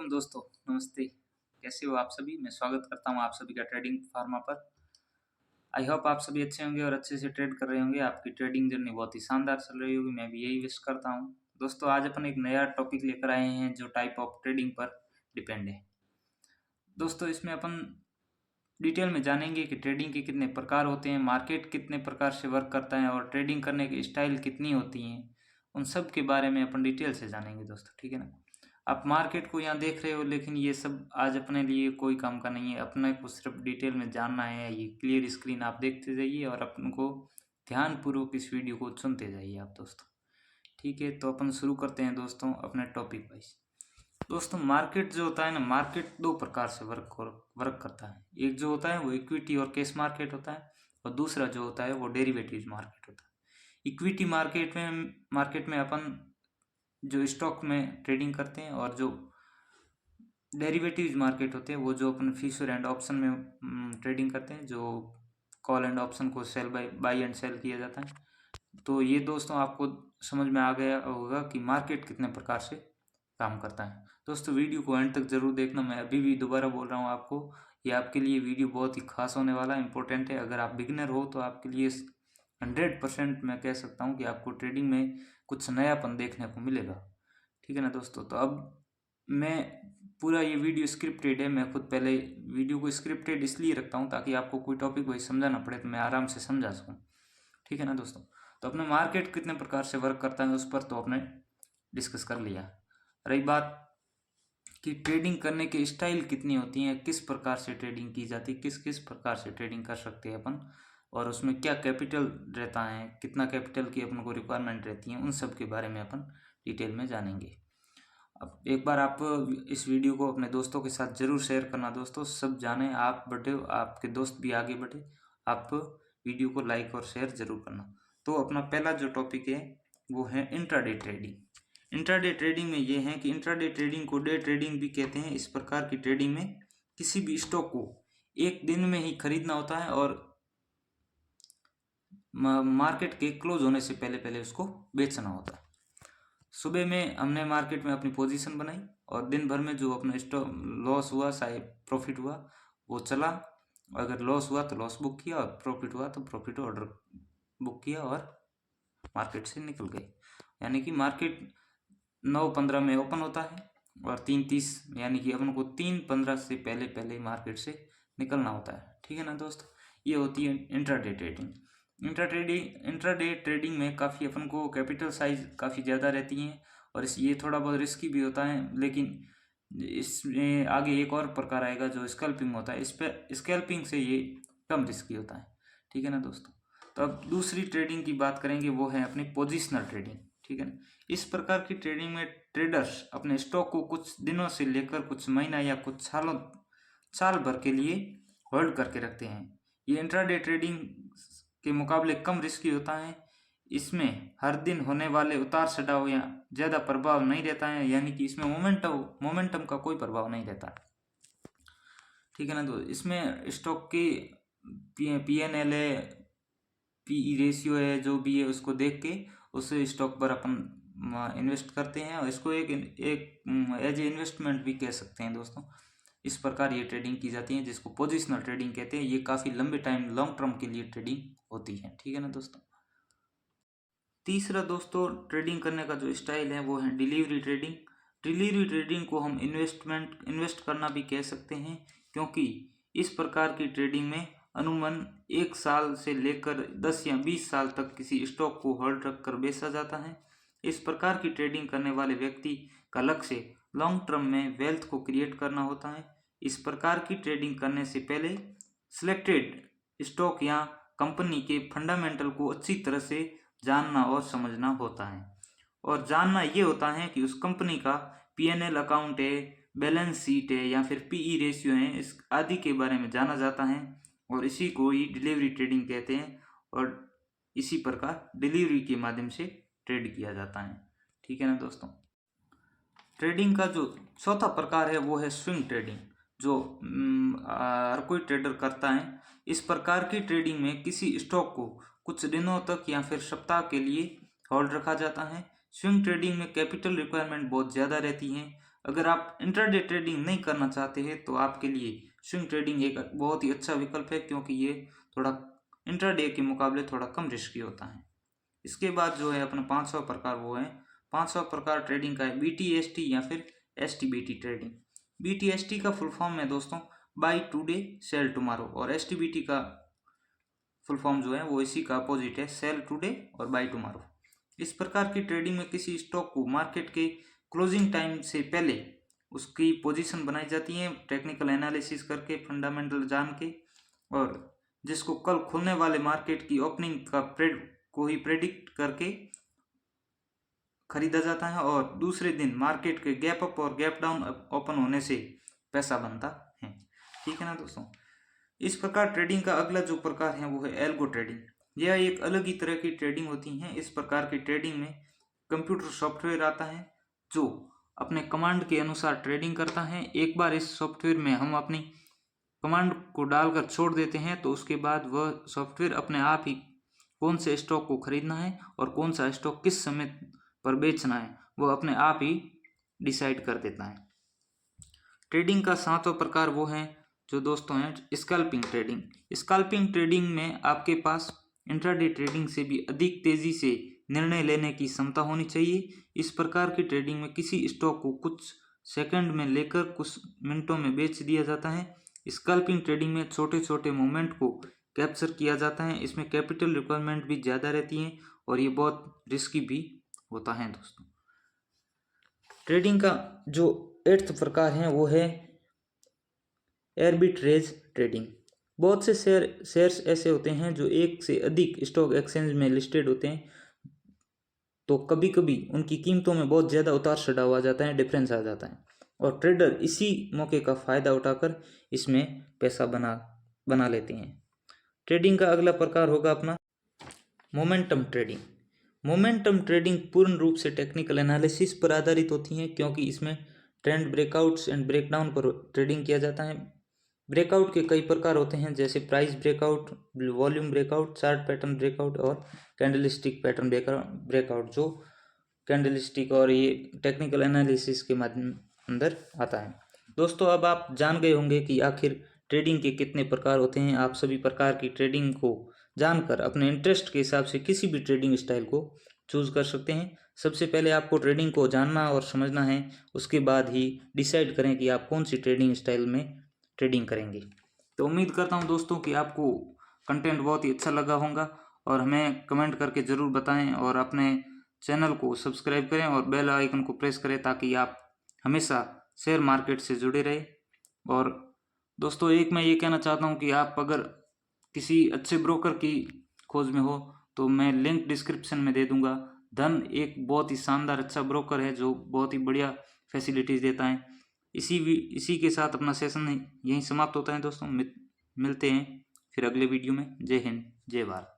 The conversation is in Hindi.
वालेकुम दोस्तों, नमस्ते। कैसे हो आप सभी? मैं स्वागत करता हूँ आप सभी का ट्रेडिंग फार्मा पर। आई होप आप सभी अच्छे होंगे और अच्छे से ट्रेड कर रहे होंगे। आपकी ट्रेडिंग जर्नी बहुत ही शानदार चल रही होगी, मैं भी यही विश करता हूँ। दोस्तों, आज अपन एक नया टॉपिक लेकर आए हैं जो टाइप ऑफ ट्रेडिंग पर डिपेंड है। दोस्तों, इसमें अपन डिटेल में जानेंगे कि ट्रेडिंग के कितने प्रकार होते हैं, मार्केट कितने प्रकार से वर्क करता है और ट्रेडिंग करने की स्टाइल कितनी होती हैं। उन सब के बारे में अपन डिटेल से जानेंगे दोस्तों, ठीक है ना। आप मार्केट को यहाँ देख रहे हो, लेकिन ये सब आज अपने लिए कोई काम का नहीं है। अपने को सिर्फ डिटेल में जानना है। ये क्लियर स्क्रीन आप देखते जाइए और अपन को ध्यानपूर्वक इस वीडियो को सुनते जाइए आप दोस्तों, ठीक है। तो अपन शुरू करते हैं दोस्तों अपने टॉपिक वाइज। दोस्तों, मार्केट जो होता है ना, मार्केट दो प्रकार से वर्क करता है। एक जो होता है वो इक्विटी और कैश मार्केट होता है, और दूसरा जो होता है वो डेरिवेटिव मार्केट होता है। इक्विटी मार्केट में अपन जो स्टॉक में ट्रेडिंग करते हैं, और जो डेरिवेटिव मार्केट होते हैं वो जो अपन फ्यूचर एंड ऑप्शन में ट्रेडिंग करते हैं, जो कॉल एंड ऑप्शन को बाई एंड सेल किया जाता है। तो ये दोस्तों आपको समझ में आ गया होगा कि मार्केट कितने प्रकार से काम करता है। दोस्तों, वीडियो को एंड तक जरूर देखना। मैं अभी भी दोबारा बोल रहा हूँ आपको, ये आपके लिए वीडियो बहुत ही खास होने वाला है, इंपॉर्टेंट है। अगर आप बिगिनर हो तो आपके लिए 100% मैं कह सकता हूँ कि आपको ट्रेडिंग में कुछ नयापन देखने को मिलेगा, ठीक है ना दोस्तों। तो अब मैं पूरा ये वीडियो स्क्रिप्टेड है। मैं खुद पहले वीडियो को स्क्रिप्टेड इसलिए रखता हूँ ताकि आपको कोई टॉपिक वही समझाना पड़े तो मैं आराम से समझा सकूँ, ठीक है ना दोस्तों। तो अपने मार्केट कितने प्रकार से वर्क करता है उस पर तो आपने डिस्कस कर लिया। रही बात कि ट्रेडिंग करने के स्टाइल कितनी होती हैं, किस प्रकार से ट्रेडिंग की जाती है, किस किस प्रकार से ट्रेडिंग कर सकते हैं अपन, और उसमें क्या कैपिटल रहता है, कितना कैपिटल की अपन को रिक्वायरमेंट रहती है, उन सब के बारे में अपन डिटेल में जानेंगे। अब एक बार आप इस वीडियो को अपने दोस्तों के साथ जरूर शेयर करना दोस्तों, सब जाने, आप बढ़े, आपके दोस्त भी आगे बढ़े। आप वीडियो को लाइक और शेयर जरूर करना। तो अपना पहला जो टॉपिक है वो है इंट्राडे ट्रेडिंग। इंट्राडे ट्रेडिंग में ये है कि इंट्राडे ट्रेडिंग को डे ट्रेडिंग भी कहते हैं। इस प्रकार की ट्रेडिंग में किसी भी स्टॉक को एक दिन में ही खरीदना होता है और मार्केट के क्लोज होने से पहले पहले उसको बेचना होता है। सुबह में हमने मार्केट में अपनी पोजीशन बनाई और दिन भर में जो अपना स्टॉक लॉस हुआ चाहे प्रॉफिट हुआ वो चला। अगर लॉस हुआ तो लॉस बुक किया और प्रॉफिट हुआ तो प्रॉफिट ऑर्डर बुक किया और मार्केट से निकल गए। यानी कि मार्केट 9:15 में ओपन होता है और 3:30 यानी कि अपन को 3:15 से पहले पहले मार्केट से निकलना होता है, ठीक है ना दोस्तों। ये होती है इंट्राडे ट्रेडिंग। इंट्राडे ट्रेडिंग में काफ़ी अपन को कैपिटल साइज काफ़ी ज़्यादा रहती हैं और ये थोड़ा बहुत रिस्की भी होता है, लेकिन इसमें आगे एक और प्रकार आएगा जो स्कैल्पिंग होता है। इस पर स्कैल्पिंग से ये कम रिस्की होता है, ठीक है ना दोस्तों। तो अब दूसरी ट्रेडिंग की बात करेंगे, वो है अपनी पोजिशनल ट्रेडिंग, ठीक है ना। इस प्रकार की ट्रेडिंग में ट्रेडर्स अपने स्टॉक को कुछ दिनों से लेकर कुछ महीना या कुछ साल भर के लिए होल्ड करके रखते हैं। ये इंट्राडे ट्रेडिंग के मुकाबले कम रिस्की होता है। इसमें हर दिन होने वाले उतार चढ़ाव या ज़्यादा प्रभाव नहीं रहता है, यानी कि इसमें मोमेंटम का कोई प्रभाव नहीं रहता, ठीक है ना। तो इसमें स्टॉक की PNL है, PE रेशियो है, जो भी है उसको देख के उस स्टॉक पर अपन इन्वेस्ट करते हैं और इसको एक एज ए इन्वेस्टमेंट भी कह सकते हैं दोस्तों। इस प्रकार ये ट्रेडिंग की जाती है जिसको पोजिशनल ट्रेडिंग कहते हैं। ये काफ़ी लंबे टाइम लॉन्ग टर्म के लिए ट्रेडिंग होती है, ठीक है ना दोस्तों। तीसरा दोस्तों ट्रेडिंग करने का जो स्टाइल है वो है डिलीवरी ट्रेडिंग। डिलीवरी ट्रेडिंग को हम इन्वेस्ट करना भी कह सकते हैं, क्योंकि इस प्रकार की ट्रेडिंग में अनुमान 1 साल से लेकर 10 या 20 साल तक किसी स्टॉक को होल्ड रखकर बेचा जाता है। इस प्रकार की ट्रेडिंग करने वाले व्यक्ति का लक्ष्य लॉन्ग टर्म में वेल्थ को क्रिएट करना होता है। इस प्रकार की ट्रेडिंग करने से पहले सिलेक्टेड स्टॉक या कंपनी के फंडामेंटल को अच्छी तरह से जानना और समझना होता है, और जानना ये होता है कि उस कंपनी का PNL अकाउंट है, बैलेंस शीट है या फिर PE रेशियो है, इस आदि के बारे में जाना जाता है और इसी को ही डिलीवरी ट्रेडिंग कहते हैं। और इसी प्रकार डिलीवरी के माध्यम से ट्रेड किया जाता है, ठीक है ना दोस्तों। ट्रेडिंग का जो चौथा प्रकार है वो है स्विंग ट्रेडिंग, जो हर कोई ट्रेडर करता है। इस प्रकार की ट्रेडिंग में किसी स्टॉक को कुछ दिनों तक या फिर सप्ताह के लिए होल्ड रखा जाता है। स्विंग ट्रेडिंग में कैपिटल रिक्वायरमेंट बहुत ज़्यादा रहती है। अगर आप इंट्राडे ट्रेडिंग नहीं करना चाहते हैं तो आपके लिए स्विंग ट्रेडिंग एक बहुत ही अच्छा विकल्प है, क्योंकि ये थोड़ा इंट्राडे के मुकाबले थोड़ा कम रिस्की होता है। इसके बाद जो है अपना 5वां प्रकार वो है, 5वां प्रकार ट्रेडिंग का है BTST या फिर STBT ट्रेडिंग। BTST का फुल फॉर्म है दोस्तों बाई टुडे सेल टुमारो, और STBT का फुल फॉर्म जो है वो इसी का अपोजिट है, सेल टुडे और बाई टुमारो। इस प्रकार की ट्रेडिंग में किसी स्टॉक को मार्केट के क्लोजिंग टाइम से पहले उसकी पोजीशन बनाई जाती है टेक्निकल एनालिसिस करके, फंडामेंटल जान के, और जिसको कल खुलने वाले मार्केट की ओपनिंग का को ही प्रेडिक्ट करके खरीदा जाता है, और दूसरे दिन मार्केट के गैप अप और गैप डाउन ओपन होने से पैसा बनता है। ठीक है ना दोस्तों। इस प्रकार ट्रेडिंग का अगला जो प्रकार है वो है एल्गो ट्रेडिंग। यह एक अलग ही तरह की ट्रेडिंग होती है। इस प्रकार की ट्रेडिंग में कंप्यूटर सॉफ्टवेयर आता है जो अपने कमांड के अनुसार ट्रेडिंग करता है। एक बार इस सॉफ्टवेयर में हम अपनी कमांड को डालकर छोड़ देते हैं तो उसके बाद वह सॉफ्टवेयर अपने आप ही कौन से स्टॉक को खरीदना है और कौन सा स्टॉक किस समय पर बेचना है वह अपने आप ही डिसाइड कर देता है। ट्रेडिंग का 7वां प्रकार वो है जो दोस्तों है स्कैल्पिंग ट्रेडिंग। स्कैल्पिंग ट्रेडिंग में आपके पास इंट्राडे ट्रेडिंग से भी अधिक तेजी से निर्णय लेने की क्षमता होनी चाहिए। इस प्रकार की ट्रेडिंग में किसी स्टॉक को कुछ सेकंड में लेकर कुछ मिनटों में बेच दिया जाता है। स्कैल्पिंग ट्रेडिंग में छोटे छोटे मोमेंट को कैप्चर किया जाता है। इसमें कैपिटल रिक्वायरमेंट भी ज़्यादा रहती है और ये बहुत रिस्की भी होता है दोस्तों। ट्रेडिंग का जो 8वां प्रकार है वो है आर्बिट्रेज ट्रेडिंग। बहुत से शेयर्स ऐसे होते हैं जो एक से अधिक स्टॉक एक्सचेंज में लिस्टेड होते हैं, तो कभी कभी उनकी कीमतों में बहुत ज़्यादा उतार चढ़ाव आ जाता है, डिफरेंस आ जाता है, और ट्रेडर इसी मौके का फ़ायदा उठाकर इसमें पैसा बना लेते हैं। ट्रेडिंग का अगला प्रकार होगा अपना मोमेंटम ट्रेडिंग। मोमेंटम ट्रेडिंग पूर्ण रूप से टेक्निकल एनालिसिस पर आधारित होती है, क्योंकि इसमें ट्रेंड ब्रेकआउट्स एंड ब्रेकडाउन पर ट्रेडिंग किया जाता है। ब्रेकआउट के कई प्रकार होते हैं, जैसे price breakout, volume breakout, chart pattern breakout और कैंडलस्टिक पैटर्न ब्रेकआउट, जो कैंडलस्टिक और ये टेक्निकल एनालिसिस के माध्यम अंदर आता है। दोस्तों अब आप जान गए होंगे कि आखिर ट्रेडिंग के कितने प्रकार होते हैं। आप सभी प्रकार की ट्रेडिंग को जानकर अपने इंटरेस्ट के हिसाब से किसी भी ट्रेडिंग स्टाइल को चूज कर सकते हैं। सबसे पहले आपको ट्रेडिंग को जानना और समझना है, उसके बाद ही डिसाइड करें कि आप कौन सी ट्रेडिंग स्टाइल में ट्रेडिंग करेंगे। तो उम्मीद करता हूं दोस्तों कि आपको कंटेंट बहुत ही अच्छा लगा होगा, और हमें कमेंट करके ज़रूर बताएं, और अपने चैनल को सब्सक्राइब करें और बेल आइकन को प्रेस करें ताकि आप हमेशा शेयर मार्केट से जुड़े रहे। और दोस्तों एक मैं ये कहना चाहता हूँ कि आप अगर किसी अच्छे ब्रोकर की खोज में हो तो मैं लिंक डिस्क्रिप्शन में दे दूंगा। धन एक बहुत ही शानदार अच्छा ब्रोकर है जो बहुत ही बढ़िया फैसिलिटीज़ देता है। इसी के साथ अपना सेशन यहीं समाप्त होता है दोस्तों। मिलते हैं फिर अगले वीडियो में। जय हिंद, जय भारत।